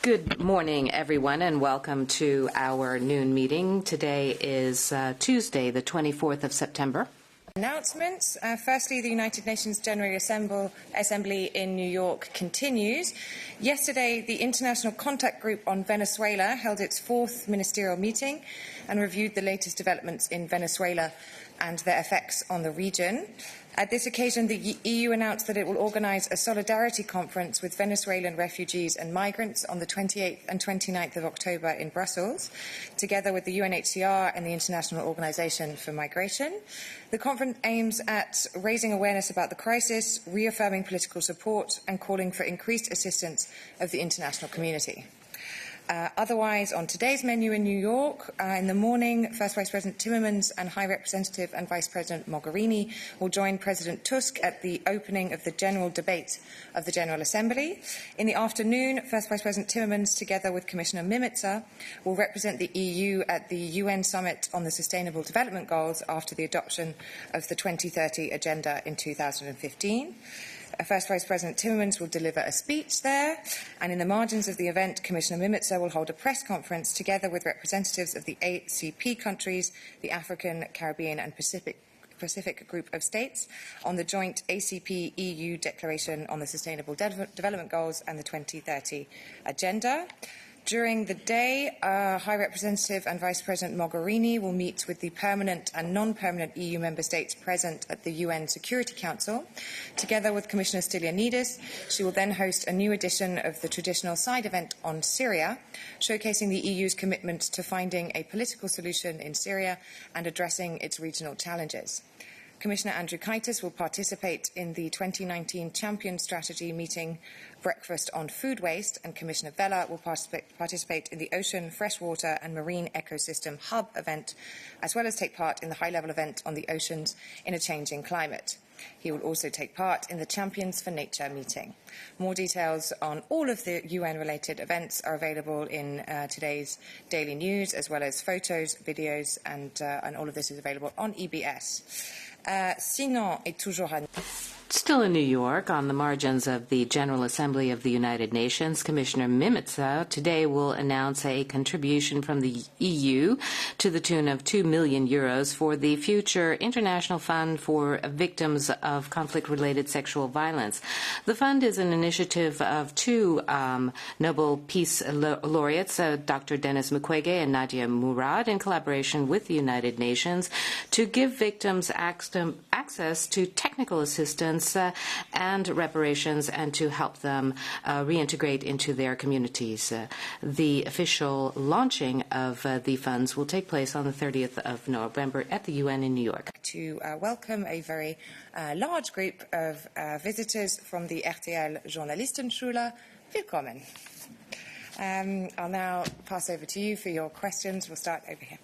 Good morning, everyone, and welcome to our noon meeting. Today is Tuesday, the 24th of September. Announcements. Firstly, the United Nations General Assembly in New York continues. Yesterday, the International Contact Group on Venezuela held its fourth ministerial meeting and reviewed the latest developments in Venezuela and their effects on the region. At this occasion, the EU announced that it will organise a solidarity conference with Venezuelan refugees and migrants on the 28th and 29th of October in Brussels, together with the UNHCR and the International Organisation for Migration. The conference aims at raising awareness about the crisis, reaffirming political support and calling for increased assistance of the international community. Otherwise, on today's menu in New York, in the morning, First Vice President Timmermans and High Representative and Vice President Mogherini will join President Tusk at the opening of the general debate of the General Assembly. In the afternoon, First Vice President Timmermans, together with Commissioner Mimica, will represent the EU at the UN Summit on the Sustainable Development Goals after the adoption of the 2030 Agenda in 2015. First Vice President Timmermans will deliver a speech there, and in the margins of the event, Commissioner Mimica will hold a press conference together with representatives of the ACP countries, the African, Caribbean and Pacific Group of States, on the joint ACP-EU Declaration on the Sustainable Development Goals and the 2030 Agenda. During the day, High Representative and Vice President Mogherini will meet with the permanent and non-permanent EU member states present at the UN Security Council. Together with Commissioner Stylianides, she will then host a new edition of the traditional side event on Syria, showcasing the EU's commitment to finding a political solution in Syria and addressing its regional challenges. Commissioner Andriukaitis will participate in the 2019 Champion Strategy meeting Breakfast on Food Waste, and Commissioner Vella will participate in the Ocean, Freshwater and Marine Ecosystem Hub event, as well as take part in the high-level event on the oceans in a changing climate. He will also take part in the Champions for Nature meeting. More details on all of the UN-related events are available in today's daily news, as well as photos, videos, and all of this is available on EBS. Sinon, et toujours à Still in New York, on the margins of the General Assembly of the United Nations, Commissioner Mimica today will announce a contribution from the EU to the tune of €2 million for the future International Fund for Victims of Conflict-Related Sexual Violence. The fund is an initiative of two Nobel Peace Laureates, Dr. Denis Mukwege and Nadia Murad, in collaboration with the United Nations, to give victims access to technical assistance and reparations, and to help them reintegrate into their communities. The official launching of the funds will take place on the 30th of November at the UN in New York. To welcome a very large group of visitors from the RTL Journalistenschule. Willkommen. I'll now pass over to you for your questions. We'll start over here.